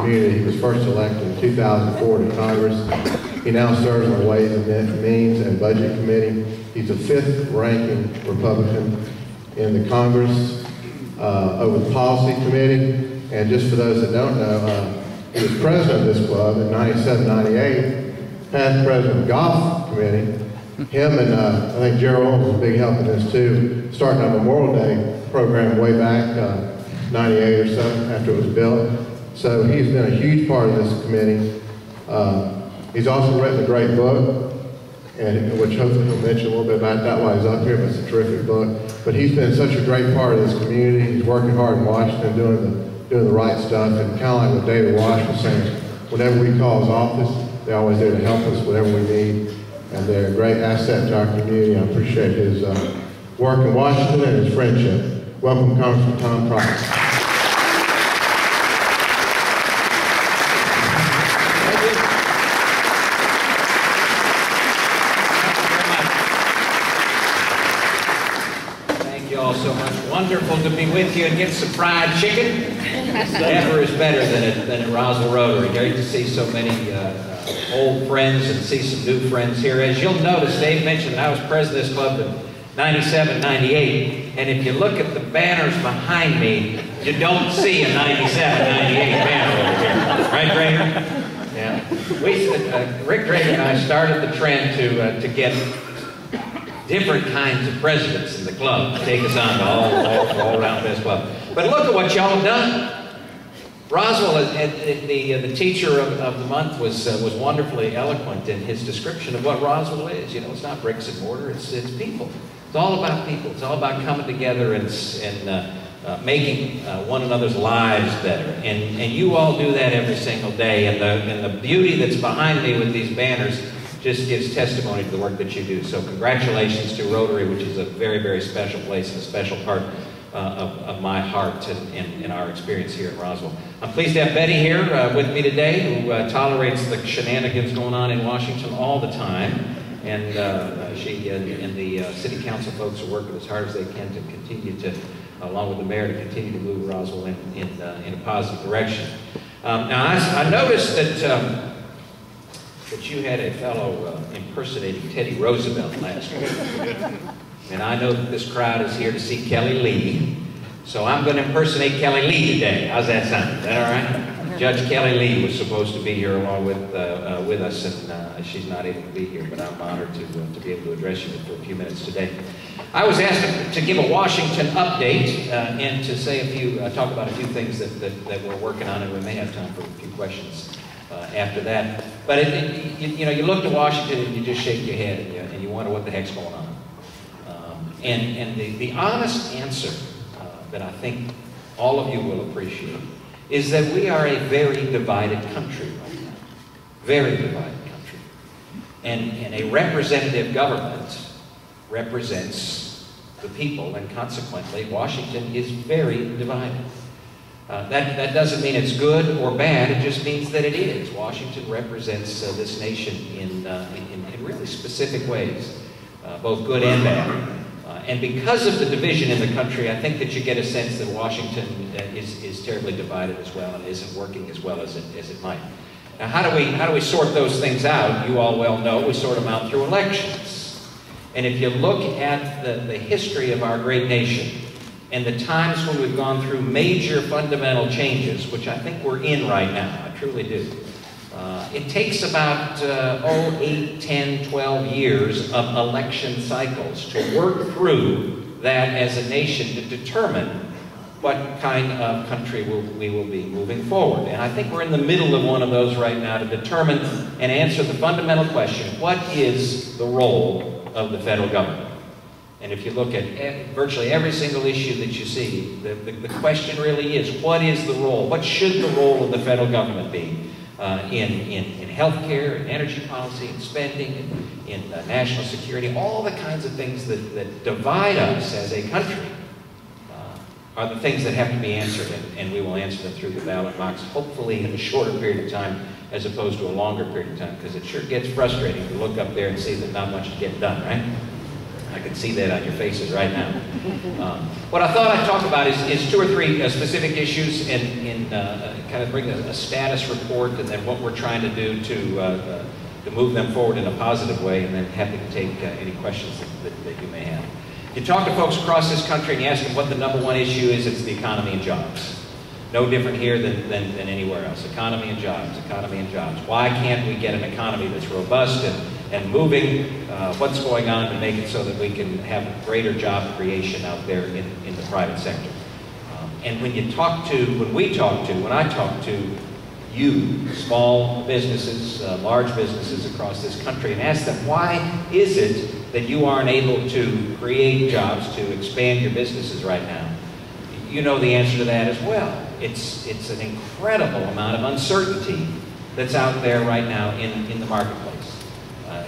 community. He was first elected in 2004 to Congress. He now serves on the Ways and Means and Budget Committee. He's the 5th ranking Republican in the Congress over the Policy Committee. And just for those that don't know, he was president of this club in 97, 98, past president of the Golf Committee. Him and I think Gerald Owens was a big help in this too, starting our Memorial Day program way back, 98 or so, after it was built. So he's been a huge part of this committee. He's also written a great book, and which hopefully he'll mention a little bit about that while he's up here, but it's a terrific book. But he's been such a great part of this community. He's working hard in Washington, doing the right stuff, and kind of like what David Wash was saying, whenever we call his office, they're always there to help us, whatever we need. And they're a great asset to our community. I appreciate his work in Washington and his friendship. Welcome, Congressman Tom Price. Thank you all so much. Wonderful to be with you and get some fried chicken. Never is better than at Roswell Rotary. Great to see so many old friends and see some new friends here. As you'll notice, Dave mentioned I was president of this club in 97, 98, and if you look at the banners behind me, you don't see a 97, 98 banner over here. Right, Drager? Yeah. Rick Drager and I started the trend to get different kinds of presidents in the club to take us on to all around this club. But look at what y'all have done. Roswell, the teacher of the month, was wonderfully eloquent in his description of what Roswell is. You know, it's not bricks and mortar, it's people. It's all about people. It's all about coming together and making one another's lives better. And you all do that every single day. And the beauty that's behind me with these banners just gives testimony to the work that you do. So congratulations to Rotary, which is a very, very special place and a special part of my heart and our experience here in Roswell. I'm pleased to have Betty here with me today, who tolerates the shenanigans going on in Washington all the time. And she and the city council folks are working as hard as they can to continue to, along with the mayor, to continue to move Roswell in a positive direction. Now, I noticed that you had a fellow impersonating Teddy Roosevelt last week. And I know that this crowd is here to see Kelly Lee. So I'm going to impersonate Kelly Lee today. How's that sound? Is that all right? Judge Kelly Lee was supposed to be here along with us, and she's not able to be here, but I'm honored to be able to address you for a few minutes today. I was asked to give a Washington update and to say talk about a few things that we're working on, and we may have time for a few questions after that. But you look to Washington and you just shake your head and you wonder what the heck's going on. And the honest answer that I think all of you will appreciate is that we are a very divided country right now. Very divided country. And a representative government represents the people, and consequently Washington is very divided. That doesn't mean it's good or bad, it just means that it is. Washington represents this nation in really specific ways, both good and bad. And because of the division in the country, I think that you get a sense that Washington is terribly divided as well and isn't working as well as it might. Now, how do we sort those things out? You all well know we sort them out through elections. And if you look at the history of our great nation and the times when we've gone through major fundamental changes, which I think we're in right now, I truly do. It takes about 8, 10, 12 years of election cycles to work through that as a nation to determine what kind of country we will be moving forward. And I think we're in the middle of one of those right now to determine and answer the fundamental question, what is the role of the federal government? And if you look at virtually every single issue that you see, the question really is, what is the role? What should the role of the federal government be? In healthcare, in energy policy, in spending, in national security, all the kinds of things that divide us as a country are the things that have to be answered, and we will answer them through the ballot box, hopefully in a shorter period of time as opposed to a longer period of time, because it sure gets frustrating to look up there and see that not much is getting done, right? I can see that on your faces right now. What I thought I'd talk about is 2 or 3 specific issues and kind of bring a status report, and then what we're trying to do to move them forward in a positive way, and then happy to take any questions that you may have. You talk to folks across this country and you ask them what the #1 issue is, it's the economy and jobs. No different here than anywhere else. Economy and jobs, economy and jobs. Why can't we get an economy that's robust and moving? What's going on to make it so that we can have greater job creation out there in the private sector? And when I talk to you, small businesses, large businesses across this country, and ask them, why is it that you aren't able to create jobs, to expand your businesses right now? You know the answer to that as well. It's an incredible amount of uncertainty that's out there right now in the marketplace.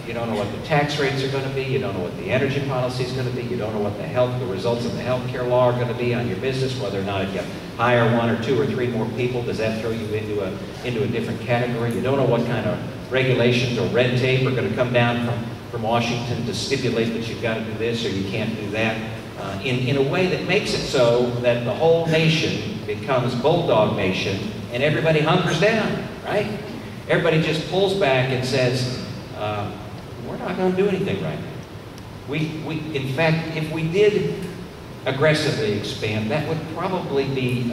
You don't know what the tax rates are going to be. You don't know what the energy policy is going to be. You don't know what the results of the health care law are going to be on your business, whether or not if you hire 1 or 2 or 3 more people, does that throw you into a different category? You don't know what kind of regulations or red tape are going to come down from Washington to stipulate that you've got to do this or you can't do that, in a way that makes it so that the whole nation becomes bulldog nation and everybody hunkers down, right? Everybody just pulls back and says, we're not going to do anything right now. In fact, if we did aggressively expand, that would probably be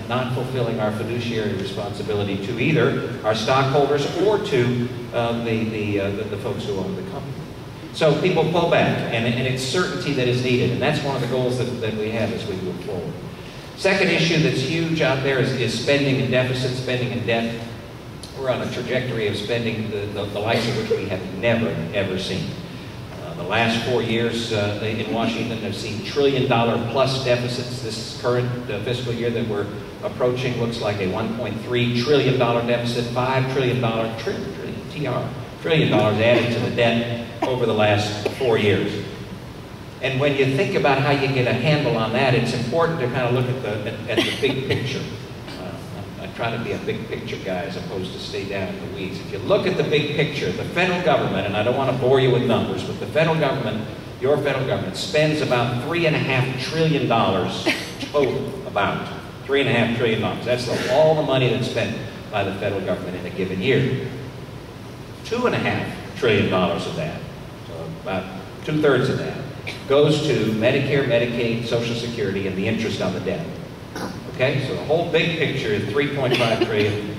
not fulfilling our fiduciary responsibility to either our stockholders or to the folks who own the company. So people pull back, and it's certainty that is needed, and that's one of the goals that we have as we move forward. Second issue that's huge out there is spending and deficit, spending and debt. We're on a trajectory of spending the likes of which we have never, ever seen. The last 4 years in Washington have seen $1 trillion plus deficits. This current fiscal year that we're approaching looks like a $1.3 trillion deficit, $5 trillion added to the debt over the last 4 years. And when you think about how you get a handle on that, it's important to kind of look at the big picture. I try to be a big picture guy as opposed to stay down in the weeds. If you look at the big picture, the federal government, and I don't want to bore you with numbers, but the federal government, your federal government, spends about $3.5 trillion total, about $3.5 trillion. That's all the money that's spent by the federal government in a given year. $2.5 trillion of that, so about 2/3 of that, goes to Medicare, Medicaid, Social Security, and the interest on the debt. Okay, so the whole big picture is $3.5 trillion.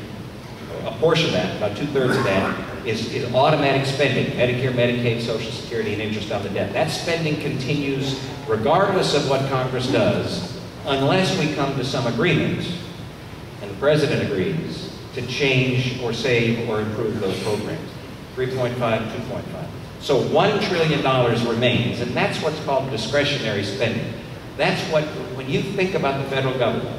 A portion of that, about 2/3 of that, is automatic spending, Medicare, Medicaid, Social Security, and interest on the debt. That spending continues regardless of what Congress does, unless we come to some agreement, and the President agrees, to change or save or improve those programs. 3.5, 2.5. So $1 trillion remains, and that's what's called discretionary spending. That's what, when you think about the federal government,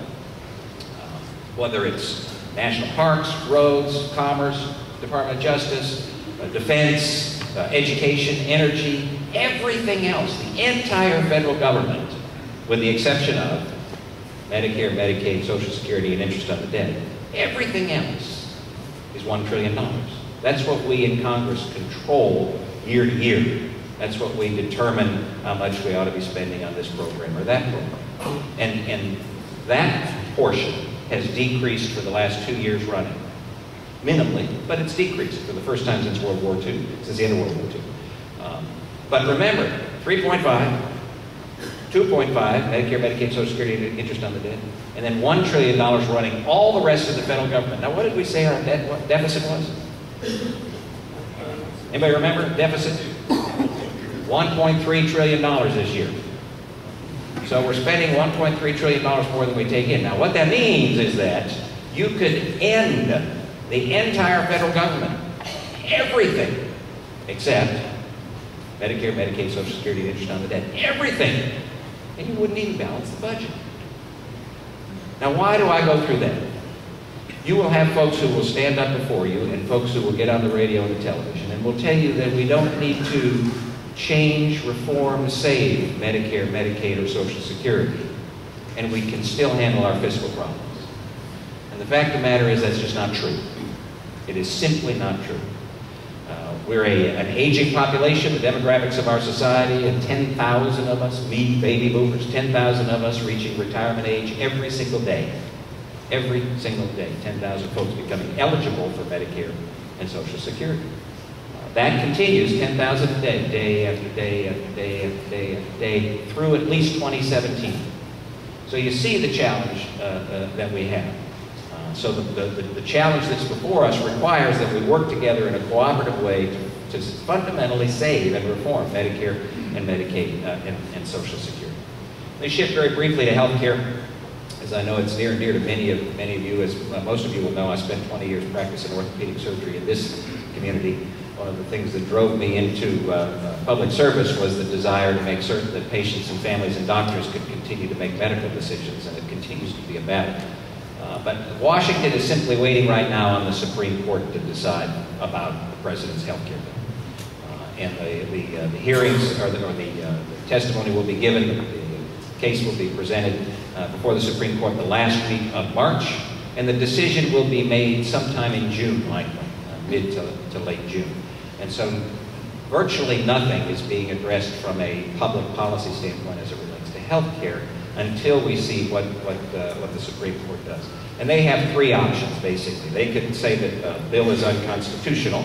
whether it's national parks, roads, commerce, Department of Justice, defense, education, energy, everything else, the entire federal government, with the exception of Medicare, Medicaid, Social Security, and interest on the debt, everything else is $1 trillion. That's what we in Congress control year to year. That's what we determine how much we ought to be spending on this program or that program. And that portion has decreased for the last 2 years running. Minimally, but it's decreased for the first time since World War II, since the end of World War II. But remember, 3.5, 2.5, Medicare, Medicaid, Social Security, interest on the debt, and then $1 trillion running all the rest of the federal government. Now, what did we say our deficit was? Anybody remember deficit? $1.3 trillion this year. So we're spending $1.3 trillion more than we take in. Now what that means is that you could end the entire federal government, everything, except Medicare, Medicaid, Social Security, interest on the debt, everything, and you wouldn't even balance the budget. Now why do I go through that? You will have folks who will stand up before you and folks who will get on the radio and the television and will tell you that we don't need to change, reform, save Medicare, Medicaid, or Social Security, and we can still handle our fiscal problems. And the fact of the matter is that's just not true. It is simply not true. We're an aging population, the demographics of our society, and 10,000 of us, me, baby boomers, 10,000 of us reaching retirement age every single day. Every single day, 10,000 folks becoming eligible for Medicare and Social Security. That continues, 10,000 a day, day after day after day after day after day, through at least 2017. So you see the challenge that we have. So the challenge that's before us requires that we work together in a cooperative way to fundamentally save and reform Medicare and Medicaid and Social Security. Let me shift very briefly to health care, as I know it's near and dear to many of you. As most of you will know, I spent 20 years practicing orthopedic surgery in this community. One of the things that drove me into public service was the desire to make certain that patients and families and doctors could continue to make medical decisions, and it continues to be a battle. But Washington is simply waiting right now on the Supreme Court to decide about the President's health care bill. And the hearings, or the testimony will be given, the case will be presented before the Supreme Court the last week of March, and the decision will be made sometime in June, likely, mid to late June. And so virtually nothing is being addressed from a public policy standpoint as it relates to health care until we see what the Supreme Court does. And they have three options, basically. They could say that a bill is unconstitutional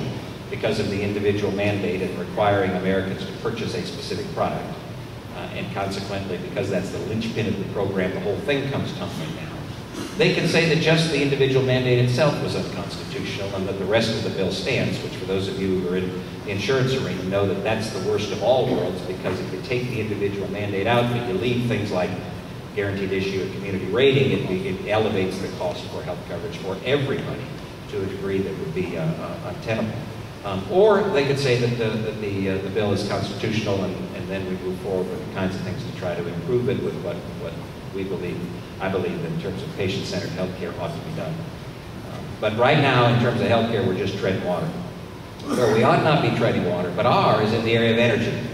because of the individual mandate and requiring Americans to purchase a specific product. And consequently, because that's the linchpin of the program, the whole thing comes tumbling down. They could say that just the individual mandate itself was unconstitutional and that the rest of the bill stands, which for those of you who are in the insurance arena know that that's the worst of all worlds, because if you take the individual mandate out but you leave things like guaranteed issue and community rating, it elevates the cost for health coverage for everybody to a degree that would be untenable. Or they could say that the bill is constitutional, and then we move forward with the kinds of things to try to improve it with what I believe in terms of patient-centered health care ought to be done. But right now, in terms of health care, we're just treading water. Where we ought not be treading water, but are, is in the area of energy.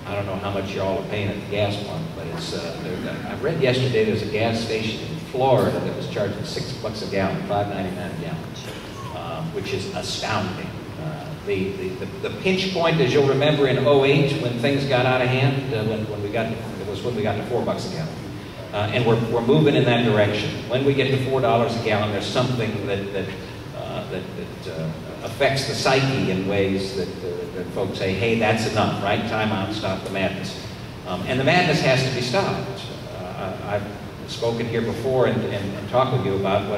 I don't know how much y'all are paying at the gas pump, but it's, I read yesterday there's a gas station in Florida that was charging $6 a gallon, $5.99 a gallon, which is astounding. The pinch point, as you'll remember, in 2008, when things got out of hand, when we got to $4 a gallon. And we're moving in that direction. When we get to $4 a gallon, there's something that affects the psyche in ways that folks say, hey, that's enough, right? Time out, stop the madness. And the madness has to be stopped. I've spoken here before and talked with you about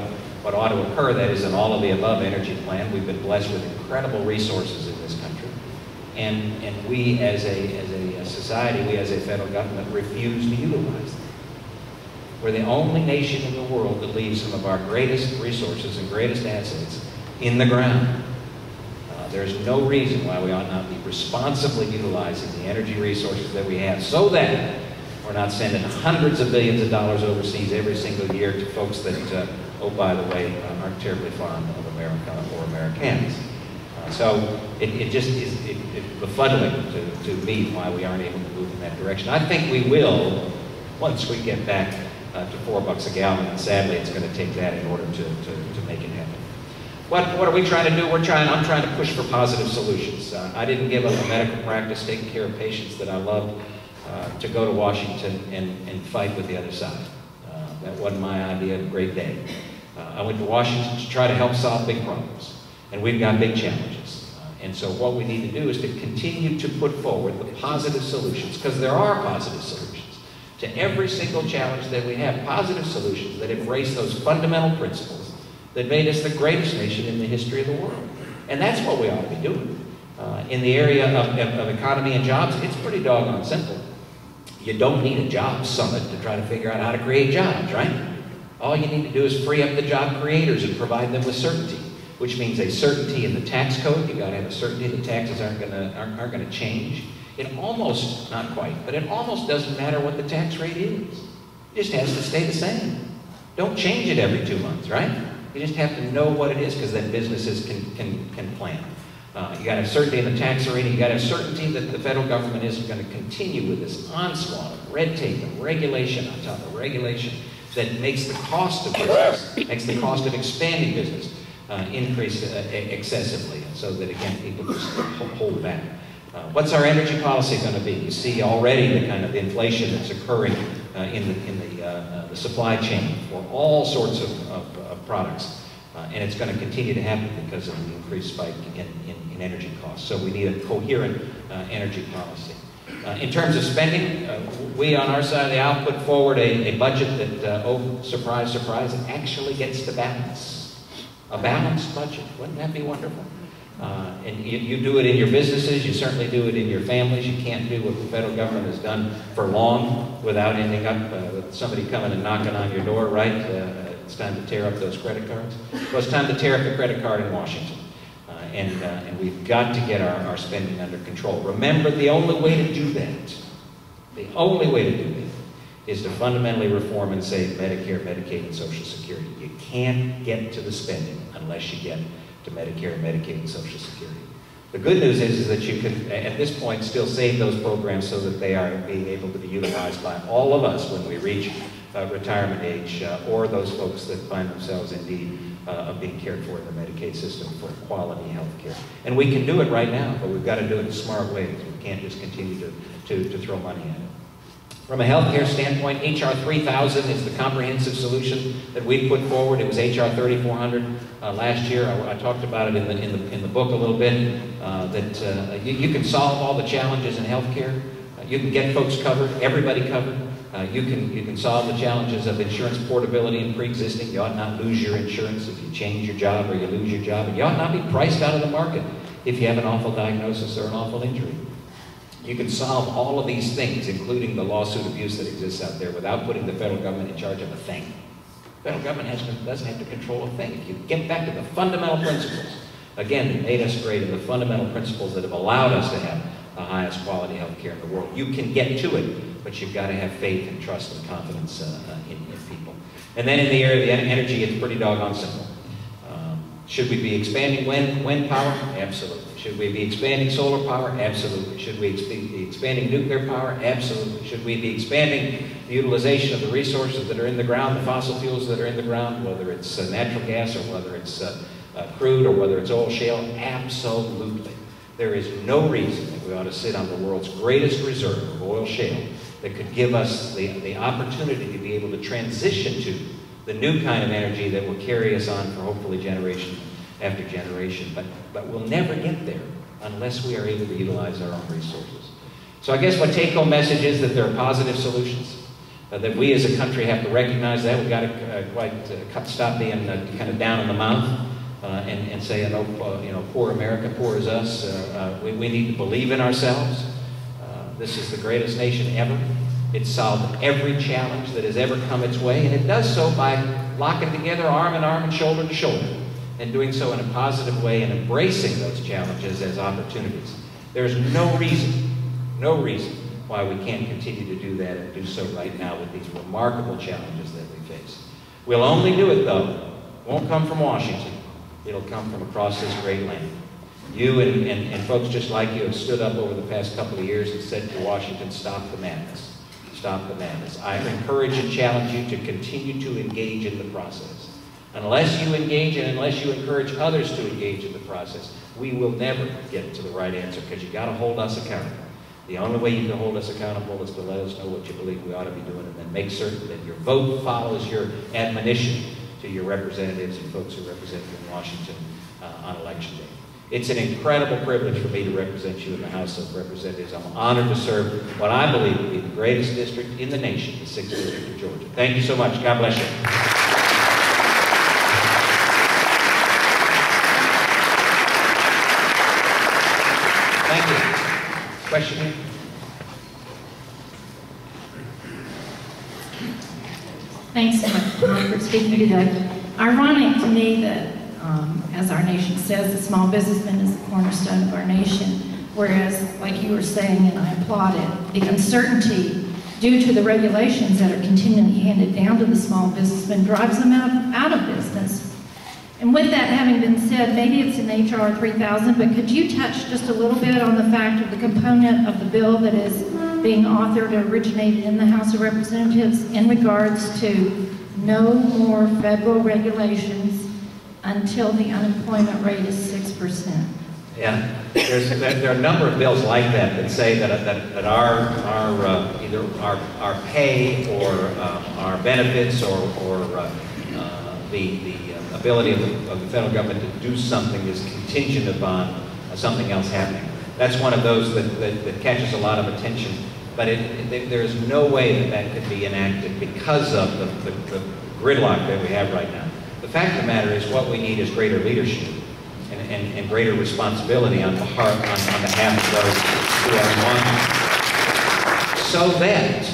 what ought to occur, that is an all of the above energy plan. We've been blessed with incredible resources in this country. And we as a society, we as a federal government refuse to utilize them. We're the only nation in the world that leaves some of our greatest resources and greatest assets in the ground. There's no reason why we ought not be responsibly utilizing the energy resources that we have so that we're not sending hundreds of billions of dollars overseas every single year to folks that, oh, by the way, aren't terribly fond of America or Americans. So it just is befuddling to me why we aren't able to move in that direction. I think we will once we get back to $4 a gallon, and sadly it's going to take that in order to make it happen. What are we trying to do? I'm trying to push for positive solutions. I didn't give up a medical practice taking care of patients that I loved to go to Washington and fight with the other side. That wasn't my idea of a great day. I went to Washington to try to help solve big problems, and we've got big challenges. And so what we need to do is to continue to put forward the positive solutions, because there are positive solutions to every single challenge that we have, positive solutions that embrace those fundamental principles that made us the greatest nation in the history of the world. And that's what we ought to be doing. In the area of economy and jobs, it's pretty doggone simple. You don't need a jobs summit to try to figure out how to create jobs, right? All you need to do is free up the job creators and provide them with certainty, which means a certainty in the tax code. You've got to have a certainty that taxes aren't going to change. It almost, not quite, but it almost doesn't matter what the tax rate is. It just has to stay the same. Don't change it every 2 months, right? You just have to know what it is, because then businesses can plan. You got to have certainty in the tax arena. You got to have certainty that the federal government isn't going to continue with this onslaught of red tape and regulation on top of regulation that makes the cost of business, makes the cost of expanding business increase excessively, so that, again, people just hold back. What's our energy policy going to be? You see already the kind of inflation that's occurring in the supply chain for all sorts of products. And it's going to continue to happen because of the increased spike in energy costs. So we need a coherent energy policy. In terms of spending, we on our side of the aisle put forward a budget that, oh, surprise, surprise, actually gets to balance. A balanced budget. Wouldn't that be wonderful? And you do it in your businesses, you certainly do it in your families. You can't do what the federal government has done for long without ending up with somebody coming and knocking on your door, right? It's time to tear up those credit cards. Well, it's time to tear up the credit card in Washington. And we've got to get our spending under control. Remember, the only way to do that, is to fundamentally reform and save Medicare, Medicaid, and Social Security. You can't get to the spending unless you get to Medicare, Medicaid, and Social Security. The good news is that you can, at this point, still save those programs so that they are being able to be utilized by all of us when we reach retirement age, or those folks that find themselves in need of being cared for in the Medicaid system for quality health care. And we can do it right now, but we've got to do it in smart ways. We can't just continue to throw money at it. From a healthcare standpoint, HR 3000 is the comprehensive solution that we put forward. It was HR 3400 last year. I talked about it in the book a little bit. You can solve all the challenges in healthcare. You can get folks covered, everybody covered. You can solve the challenges of insurance portability and pre-existing. You ought not lose your insurance if you change your job or you lose your job. And you ought not be priced out of the market if you have an awful diagnosis or an awful injury. You can solve all of these things, including the lawsuit abuse that exists out there, without putting the federal government in charge of a thing. The federal government doesn't have to control a thing. If you get back to the fundamental principles, again, that made us great, and the fundamental principles that have allowed us to have the highest quality health care in the world, you can get to it, but you've got to have faith and trust and confidence in people. And then in the area of the energy, it's pretty doggone simple. Should we be expanding wind power? Absolutely. Should we be expanding solar power? Absolutely. Should we be expanding nuclear power? Absolutely. Should we be expanding the utilization of the resources that are in the ground, the fossil fuels that are in the ground, whether it's natural gas or whether it's crude or whether it's oil shale? Absolutely. There is no reason that we ought to sit on the world's greatest reserve of oil shale that could give us the opportunity to be able to transition to the new kind of energy that will carry us on for hopefully generation after generation. But we'll never get there unless we are able to utilize our own resources. So I guess my take-home message is that there are positive solutions, that we as a country have to recognize that. We've got to stop being kind of down in the mouth and say, poor America, poor is us. We need to believe in ourselves. This is the greatest nation ever. It's solved every challenge that has ever come its way, and it does so by locking together arm in arm and shoulder to shoulder, and doing so in a positive way and embracing those challenges as opportunities. There's no reason why we can't continue to do that and do so right now with these remarkable challenges that we face. We'll only do it, though. It won't come from Washington. It'll come from across this great land. You and folks just like you have stood up over the past couple of years and said to Washington, stop the madness. Stop the madness. I encourage and challenge you to continue to engage in the process. Unless you engage and unless you encourage others to engage in the process, we will never get to the right answer, because you've got to hold us accountable. The only way you can hold us accountable is to let us know what you believe we ought to be doing, and then make certain that your vote follows your admonition to your representatives and folks who represent you in Washington on Election Day. It's an incredible privilege for me to represent you in the House of Representatives. I'm honored to serve what I believe to be the greatest district in the nation, the 6th District of Georgia. Thank you so much. God bless you. Thank you. Question here? Thanks so much for speaking today. Ironic to me that, as our nation says, the small businessman is the cornerstone of our nation, whereas, like you were saying, and I applaud it, the uncertainty due to the regulations that are continually handed down to the small businessman drives them out of business. And with that having been said, maybe it's in HR 3000, but could you touch just a little bit on the fact of the component of the bill that is being authored or originated in the House of Representatives in regards to no more federal regulations until the unemployment rate is 6%. Yeah, there are a number of bills like that say that either our pay or our benefits or the ability of the federal government to do something is contingent upon something else happening. That's one of those that catches a lot of attention, but there is no way that could be enacted because of the gridlock that we have right now. The fact of the matter is what we need is greater leadership and greater responsibility on behalf of those who are in line, so that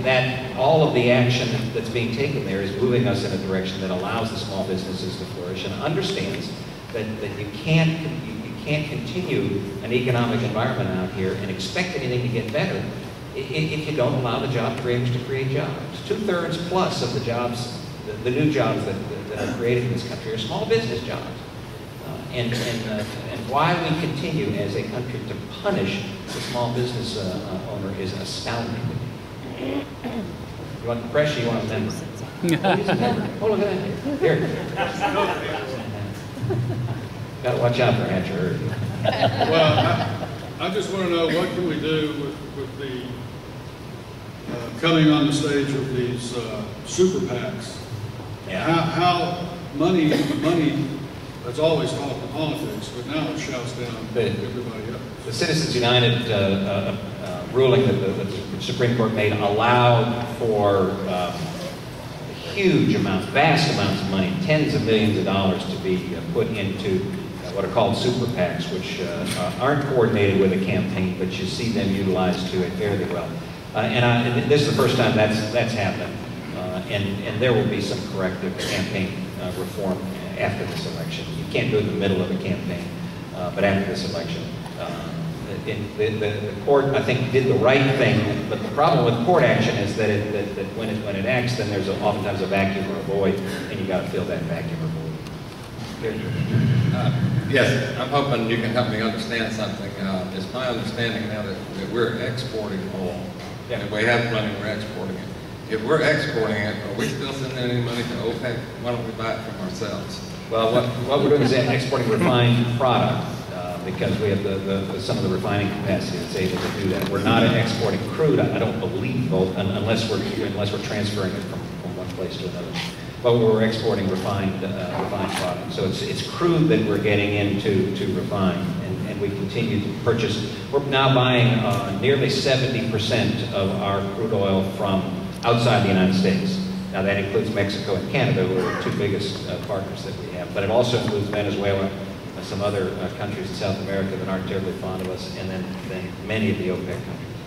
that all of the action that's being taken there is moving us in a direction that allows the small businesses to flourish and understands that you can't continue an economic environment out here and expect anything to get better if you don't allow the job creators to create jobs. 2/3 plus of the jobs, the new jobs that are created in this country are small business jobs. And why we continue as a country to punish the small business owner is astounding to me. You want the pressure, you want a member? Oh, he's a member. Oh, look at that. Here. Got to watch out for Hatcher. Well, I just want to know, what can we do with the coming on the stage with these super PACs? Yeah. How money that's always talked in politics, but now it shouts down everybody else. The Citizens United ruling that the Supreme Court made allowed for huge amounts, vast amounts of money, tens of millions of dollars to be put into what are called super PACs, which aren't coordinated with a campaign, but you see them utilized to it fairly well. And this is the first time that's happened, and there will be some corrective campaign reform after this election. You can't do it in the middle of a campaign, but after this election. The court, I think, did the right thing, but the problem with court action is that when it acts, then there's oftentimes a vacuum or a void, and you got to fill that vacuum or void. Yes, I'm hoping you can help me understand something. It's my understanding now that we're exporting oil. Yeah. And if we have money, we're exporting it. If we're exporting it, are we still sending any money to OPEC? Why don't we buy it from ourselves? Well, what we're doing is exporting refined product because we have some of the refining capacity that's able to do that. We're not exporting crude, I don't believe, unless we're transferring it from one place to another. But we're exporting refined product. So it's crude that we're getting into to refine, and we continue to purchase. We're now buying nearly 70% of our crude oil from outside the United States. Now that includes Mexico and Canada, who are the two biggest partners that we have. But it also includes Venezuela, some other countries in South America that aren't terribly fond of us, and then many of the OPEC countries.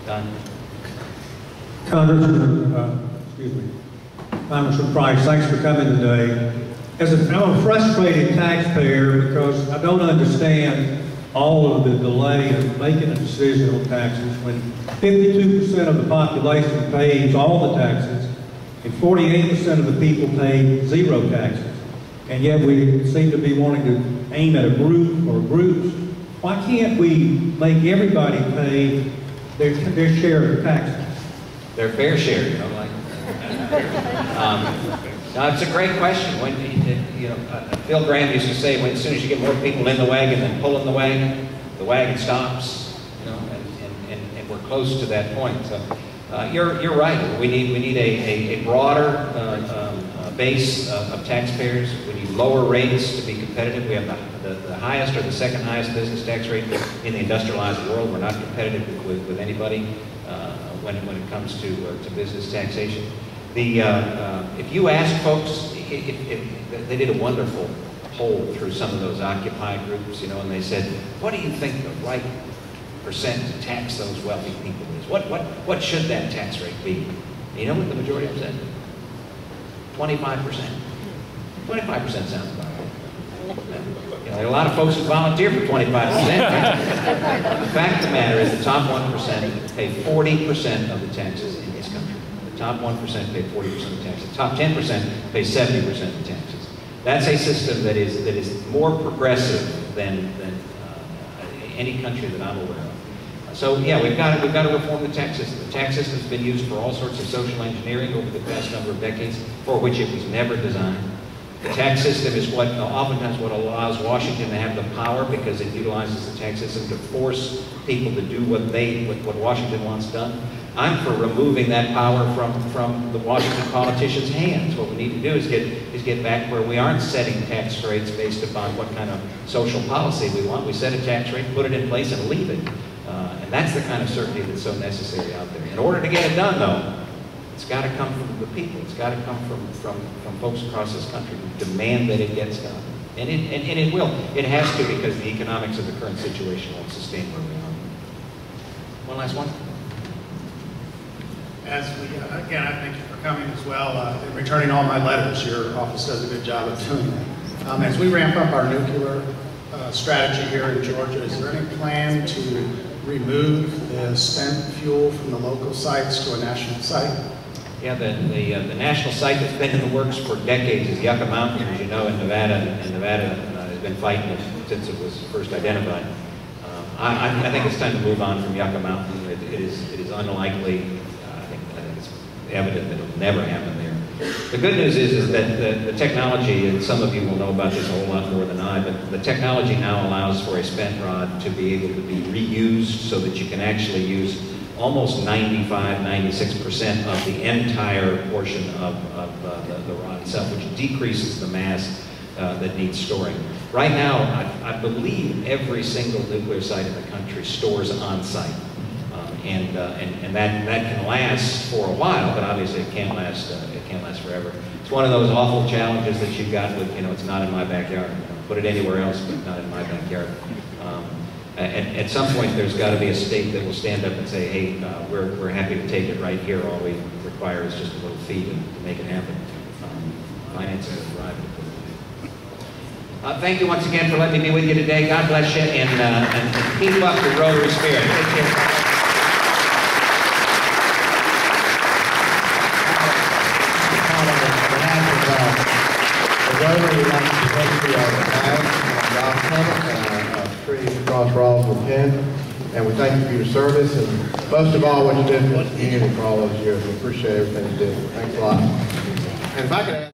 Don? Congressman Price, thanks for coming today. I'm a frustrated taxpayer because I don't understand all of the delay of making a decision on taxes when 52% of the population pays all the taxes and 48% of the people pay zero taxes. And yet we seem to be wanting to aim at a group or groups. Why can't we make everybody pay their share of the taxes? Their fair share, you know, like. No, it's a great question. When Phil Graham used to say, as soon as you get more people in the wagon than pulling the wagon stops. You know, and we're close to that point. So you're right. We need a broader base of taxpayers. We need lower rates to be competitive. We have the highest or the second highest business tax rate in the industrialized world. We're not competitive with anybody when it comes to business taxation. If you ask folks, they did a wonderful poll through some of those Occupy groups, you know, and they said, what do you think the right percent to tax those wealthy people is? What should that tax rate be? And you know what the majority of them said? 25%. 25% sounds about right. You know, there are a lot of folks who volunteer for 25%. The fact of the matter is the top 1% pay 40% of the taxes in this country. The top 1% pay 40% of the taxes. The top 10% pay 70% of the taxes. That's a system that is more progressive than any country that I'm aware of. So yeah, we've got to reform the tax system. The tax system's been used for all sorts of social engineering over the past number of decades, for which it was never designed. The tax system is what oftentimes what allows Washington to have the power, because it utilizes the tax system to force people to do what Washington wants done. I'm for removing that power from the Washington politicians' hands. What we need to do is get back where we aren't setting tax rates based upon what kind of social policy we want. We set a tax rate, put it in place, and leave it. And that's the kind of certainty that's so necessary out there. In order to get it done, though, it's got to come from the people. It's got to come from folks across this country who demand that it gets done. And it will. It has to, because the economics of the current situation won't sustain where we are. One last one. As we, again, I thank you for coming as well, and returning all my letters. Your office does a good job of doing that. As we ramp up our nuclear strategy here in Georgia, is there any plan to remove the spent fuel from the local sites to a national site? Yeah, the national site that's been in the works for decades is Yucca Mountain, as you know, in Nevada, and Nevada has been fighting it since it was first identified. I think it's time to move on from Yucca Mountain. It is unlikely. I think it's evident that it'll never happen there. The good news is that the technology, and some of you will know about this a whole lot more than I, but the technology now allows for a spent rod to be able to be reused so that you can actually use almost 95, 96% of the entire portion of the rod itself, which decreases the mass that needs storing. Right now, I believe every single nuclear site in the country stores on site. And that can last for a while, but obviously it can't last forever. It's one of those awful challenges that you've got with, it's not in my backyard. Put it anywhere else, but not in my backyard. At some point, there's got to be a state that will stand up and say, hey, we're happy to take it right here. All we require is just a little fee to make it happen. Financing is private. Thank you once again for letting me be with you today. God bless you, and keep up the Rotary spirit. Take care. Rotary, we'd like to thank you Trinity Cross Roswell Penn, and we thank you for your service, and most of all, what you did for the community for all those years. We appreciate everything you did. Thanks a lot. And if I could ask